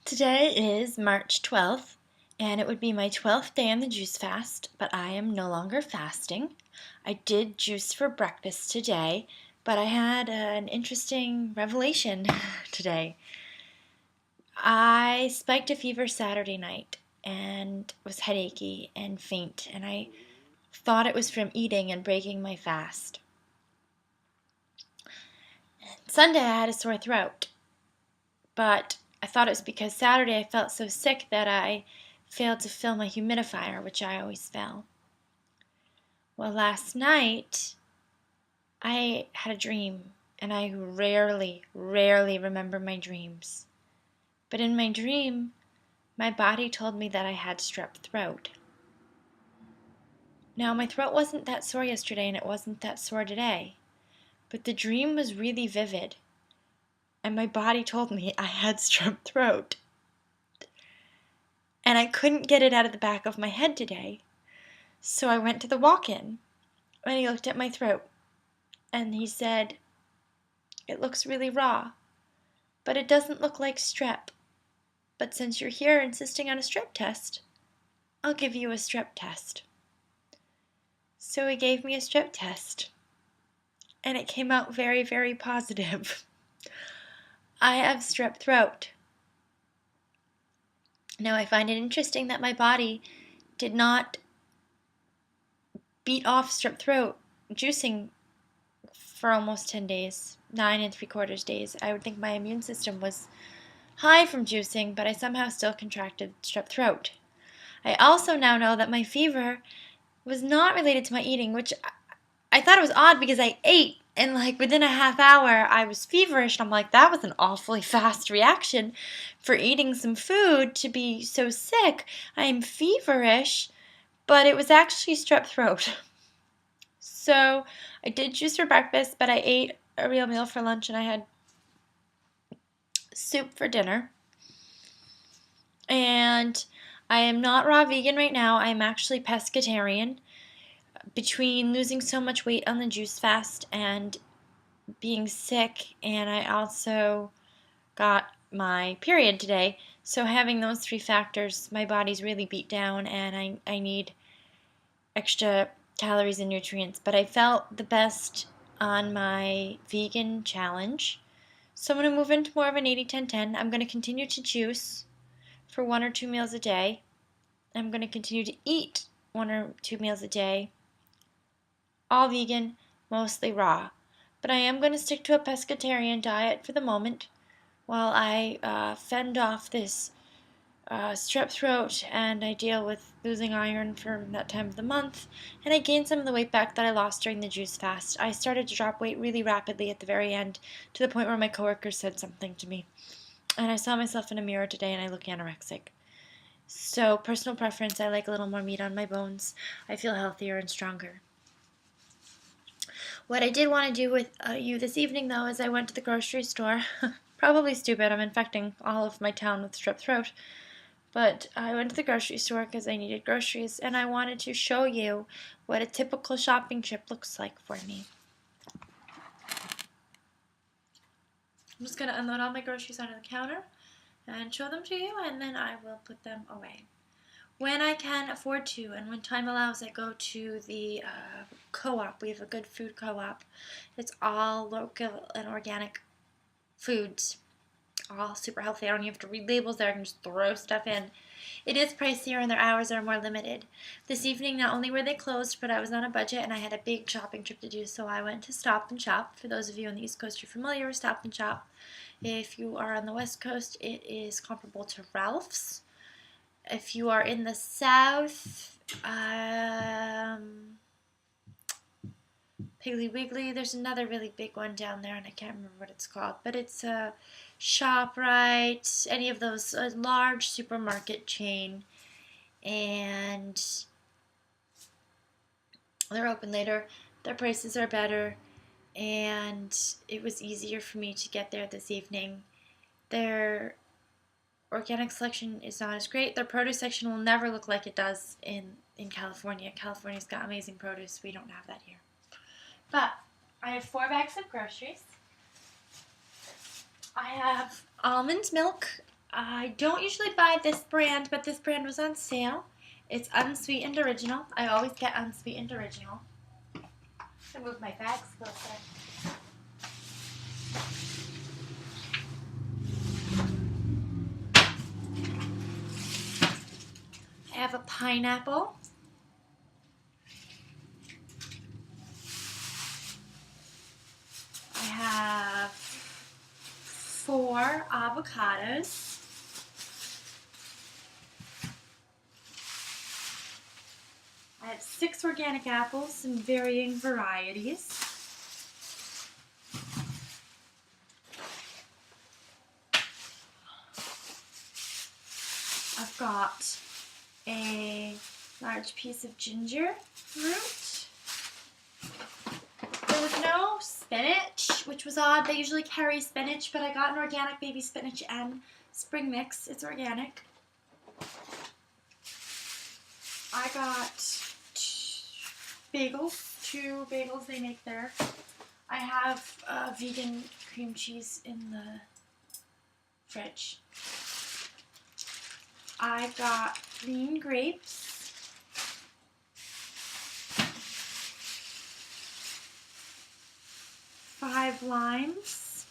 Today is March 12th, and it would be my 12th day on the juice fast, but I am no longer fasting. I did juice for breakfast today, but I had an interesting revelation today. I spiked a fever Saturday night and was headachy and faint, and I thought it was from eating and breaking my fast. Sunday I had a sore throat, but I thought it was because Saturday I felt so sick that I failed to fill my humidifier, which I always fail. Well, last night I had a dream, and I rarely remember my dreams. But in my dream, my body told me that I had strep throat. Now, my throat wasn't that sore yesterday, and it wasn't that sore today, but the dream was really vivid, and my body told me I had strep throat. And I couldn't get it out of the back of my head today. So I went to the walk-in, and he looked at my throat, and he said, "It looks really raw, but it doesn't look like strep. But since you're here insisting on a strep test, I'll give you a strep test." So he gave me a strep test, and it came out very positive. I have strep throat. Now I find it interesting that my body did not beat off strep throat juicing for almost 10 days, 9 3/4 days. I would think my immune system was high from juicing, but I somehow still contracted strep throat. I also now know that my fever was not related to my eating, which I thought it was odd because I ate and like within a half hour I was feverish, and I'm like, that was an awfully fast reaction for eating some food to be so sick. I am feverish, but it was actually strep throat. So I did juice for breakfast, but I ate a real meal for lunch, and I had soup for dinner. And I am not raw vegan right now. I am actually pescatarian. Between losing so much weight on the juice fast and being sick, and I also got my period today. So having those three factors, my body's really beat down, and I need extra calories and nutrients. But I felt the best on my vegan challenge. So I'm going to move into more of an 80-10-10. I'm going to continue to juice for 1 or 2 meals a day. I'm going to continue to eat 1 or 2 meals a day. All vegan, mostly raw. But I am going to stick to a pescatarian diet for the moment while I fend off this strep throat, and I deal with losing iron for that time of the month, and I gained some of the weight back that I lost during the juice fast. I started to drop weight really rapidly at the very end, to the point where my coworkers said something to me. And I saw myself in a mirror today and I look anorexic. So, personal preference, I like a little more meat on my bones. I feel healthier and stronger. What I did want to do with you this evening, though, is I went to the grocery store. Probably stupid, I'm infecting all of my town with strep throat. But I went to the grocery store because I needed groceries, and I wanted to show you what a typical shopping trip looks like for me. I'm just going to unload all my groceries onto the counter and show them to you, and then I will put them away. When I can afford to, and when time allows, I go to the co-op. We have a good food co-op. It's all local and organic foods. All super healthy. I don't even have to read labels there. I can just throw stuff in. It is pricier and their hours are more limited. This evening, not only were they closed, but I was on a budget and I had a big shopping trip to do, so I went to Stop and Shop. For those of you on the East Coast, you're familiar with Stop and Shop. If you are on the West Coast, it is comparable to Ralph's. If you are in the South, Piggly Wiggly. There's another really big one down there, and I can't remember what it's called, but it's a ShopRite, any of those, a large supermarket chain, and they're open later. Their prices are better, and it was easier for me to get there this evening. Their organic selection is not as great. Their produce section will never look like it does in California. California's got amazing produce. We don't have that here. But I have 4 bags of groceries. I have almond milk. I don't usually buy this brand, but this brand was on sale. It's Unsweetened Original. I always get Unsweetened Original. I'm gonna move my bags closer. I have a pineapple. I have 4 avocados. I have 6 organic apples in varying varieties. I've got a large piece of ginger root. There was no spinach, which was odd. They usually carry spinach, but I got an organic baby spinach and spring mix. It's organic. I got bagels, 2 bagels they make there. I have vegan cream cheese in the fridge. I got green grapes. Five limes.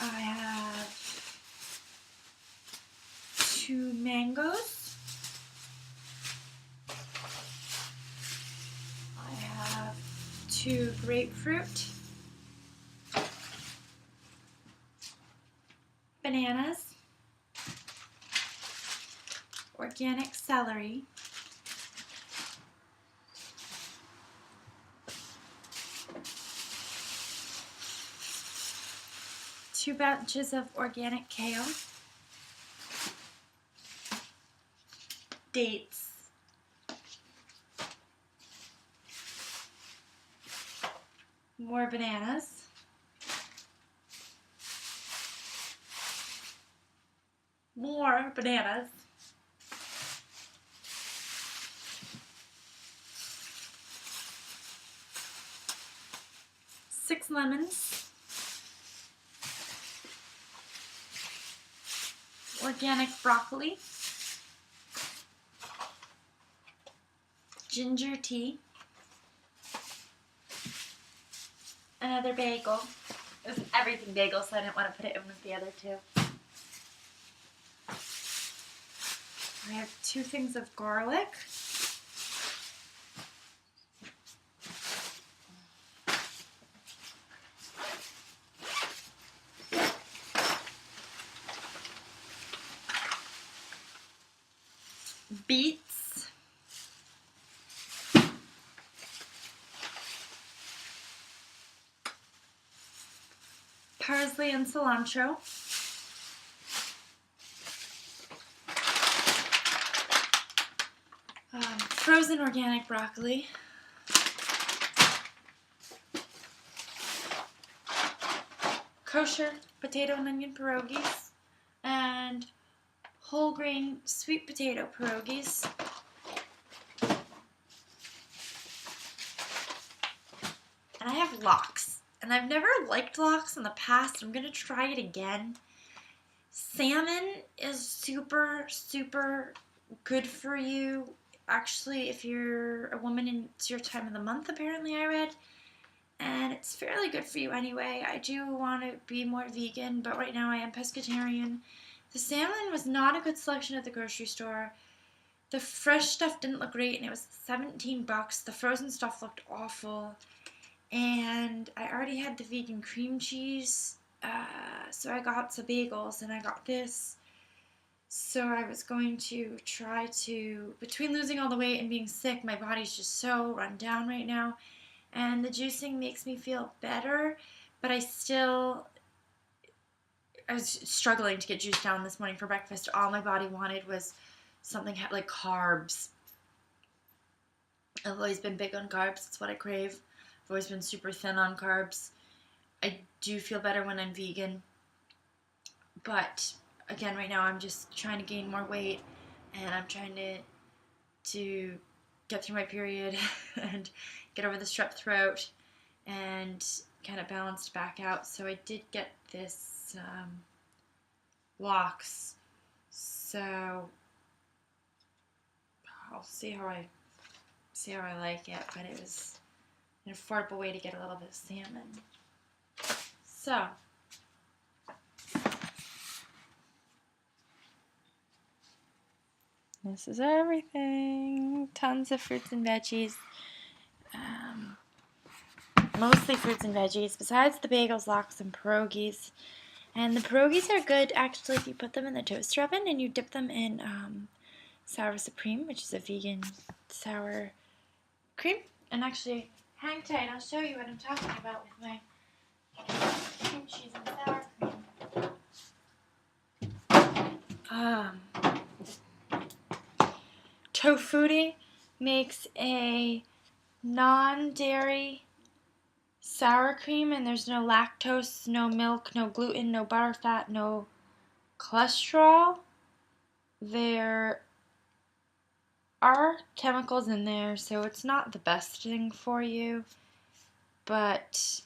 I have 2 mangoes. I have 2 grapefruit. Bananas. Organic celery. 2 bunches of organic kale. Dates. More bananas. More bananas. 6 lemons. Organic broccoli. Ginger tea. Another bagel. It was an everything bagel, so I didn't want to put it in with the other 2. I have 2 things of garlic. Beets. Parsley and cilantro. Frozen organic broccoli. Kosher potato and onion pierogies. And whole grain sweet potato pierogies. And I have lox. And I've never liked lox in the past. I'm going to try it again. Salmon is super, super good for you. Actually, if you're a woman and it's your time of the month, apparently I read. And it's fairly good for you anyway. I do want to be more vegan, but right now I am pescatarian. The salmon was not a good selection at the grocery store. The fresh stuff didn't look great, and it was $17. The frozen stuff looked awful. And I already had the vegan cream cheese, so I got some bagels, and I got this. So I was going to try to, between losing all the weight and being sick, my body's just so run down right now. And the juicing makes me feel better, but I was struggling to get juice down this morning for breakfast. All my body wanted was something like carbs. I've always been big on carbs. It's what I crave. I've always been super thin on carbs. I do feel better when I'm vegan. But again, right now I'm just trying to gain more weight, and I'm trying to get through my period and get over the strep throat. And kind of balanced back out. So I did get this lox. So I'll see how I like it, but it was an affordable way to get a little bit of salmon. So this is everything. Tons of fruits and veggies. Mostly fruits and veggies, besides the bagels, lox, and pierogies. And the pierogies are good, actually, if you put them in the toaster oven and you dip them in Sour Supreme, which is a vegan sour cream. And actually, hang tight, I'll show you what I'm talking about with my cream cheese and sour cream. Tofutti makes a non-dairy sour cream, and there's no lactose, no milk, no gluten, no butterfat, no cholesterol. There are chemicals in there, so it's not the best thing for you, but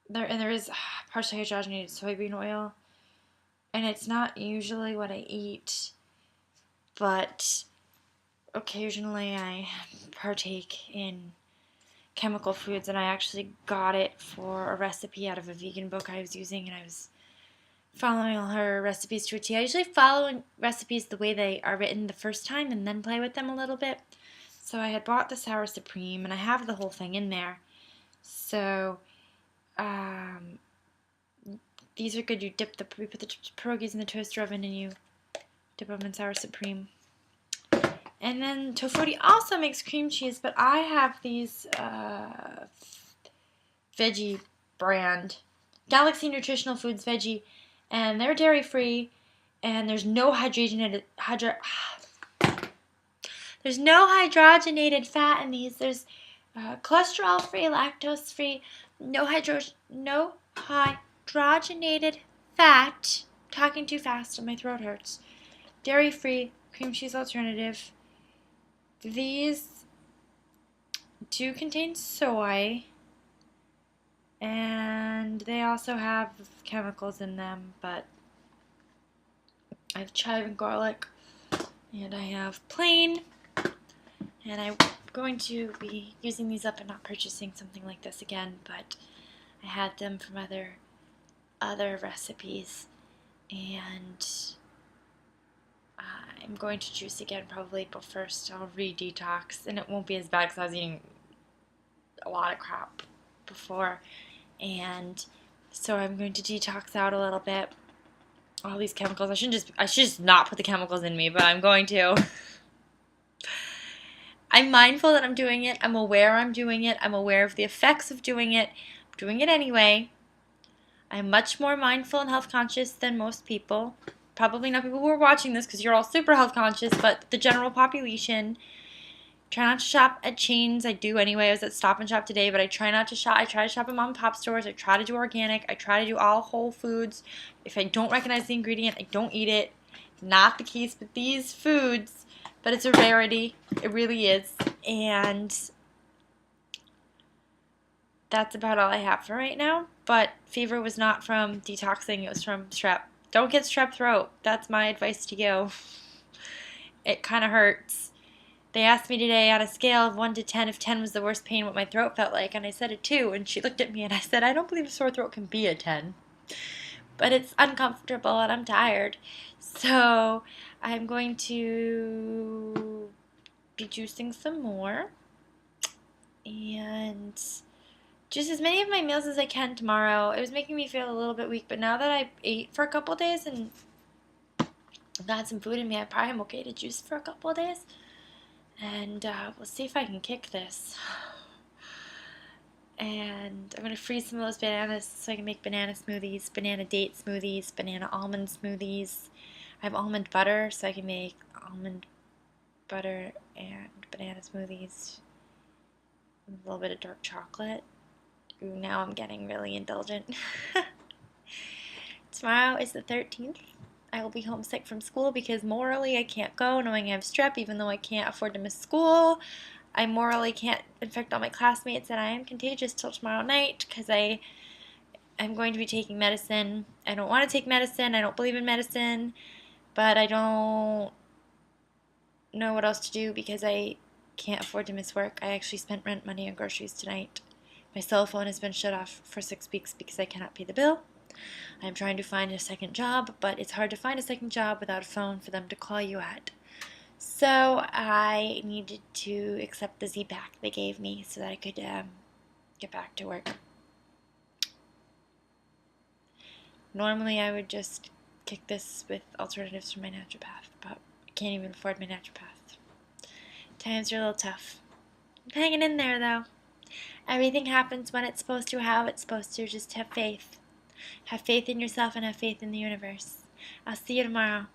there is partially hydrogenated soybean oil, and it's not usually what I eat, but occasionally I partake in chemical foods, and I actually got it for a recipe out of a vegan book I was using, and I was following all her recipes to a T. I usually follow recipes the way they are written the first time and then play with them a little bit. So I had bought the Sour Supreme, and I have the whole thing in there. So these are good. You put the pierogies in the toaster oven and you dip them in Sour Supreme. And then Tofutti also makes cream cheese, but I have these veggie brand, Galaxy Nutritional Foods Veggie, and they're dairy-free, and there's no hydrogenated fat in these. There's cholesterol-free, lactose-free, no hydrogenated fat. Talking too fast and my throat hurts. Dairy-free, cream cheese alternative. These do contain soy, and they also have chemicals in them, but I have chive and garlic, and I have plain, and I'm going to be using these up and not purchasing something like this again, but I had them from other recipes, and I'm going to juice again probably, but first I'll re-detox, and it won't be as bad because I was eating a lot of crap before, and so I'm going to detox out a little bit. All these chemicals, I should just not put the chemicals in me, but I'm going to. I'm mindful that I'm doing it. I'm aware I'm doing it. I'm aware of the effects of doing it. I'm doing it anyway. I'm much more mindful and health conscious than most people. Probably not people who are watching this because you're all super health conscious, but the general population. Try not to shop at chains. I do anyway. I was at Stop and Shop today, but I try not to shop. I try to shop at mom and pop stores. I try to do organic. I try to do all whole foods. If I don't recognize the ingredient, I don't eat it. Not the case with these foods, but it's a rarity. It really is. And that's about all I have for right now. But fever was not from detoxing. It was from strep. Don't get strep throat. That's my advice to you. It kind of hurts. They asked me today on a scale of 1 to 10 if 10 was the worst pain what my throat felt like, and I said a 2, and she looked at me and I said, I don't believe a sore throat can be a 10. But it's uncomfortable and I'm tired. So I'm going to be juicing some more and just as many of my meals as I can tomorrow. It was making me feel a little bit weak, but now that I ate for a couple days and got some food in me, I probably am okay to juice for a couple of days. And we'll see if I can kick this. And I'm going to freeze some of those bananas so I can make banana smoothies, banana date smoothies, banana almond smoothies. I have almond butter, so I can make almond butter and banana smoothies. A little bit of dark chocolate. Ooh, now I'm getting really indulgent. Tomorrow is the 13th. I will be homesick from school because morally I can't go knowing I have strep, even though I can't afford to miss school. I morally can't infect all my classmates, and I am contagious till tomorrow night because I'm going to be taking medicine. I don't want to take medicine. I don't believe in medicine, but I don't know what else to do because I can't afford to miss work. I actually spent rent money on groceries tonight. My cell phone has been shut off for 6 weeks because I cannot pay the bill. I'm trying to find a second job, but it's hard to find a second job without a phone for them to call you at. So I needed to accept the Z-Pack they gave me so that I could get back to work. Normally I would just kick this with alternatives from my naturopath, but I can't even afford my naturopath. Times are a little tough. I'm hanging in there though. Everything happens when it's supposed to, how it's supposed to. Just have faith. Have faith in yourself and have faith in the universe. I'll see you tomorrow.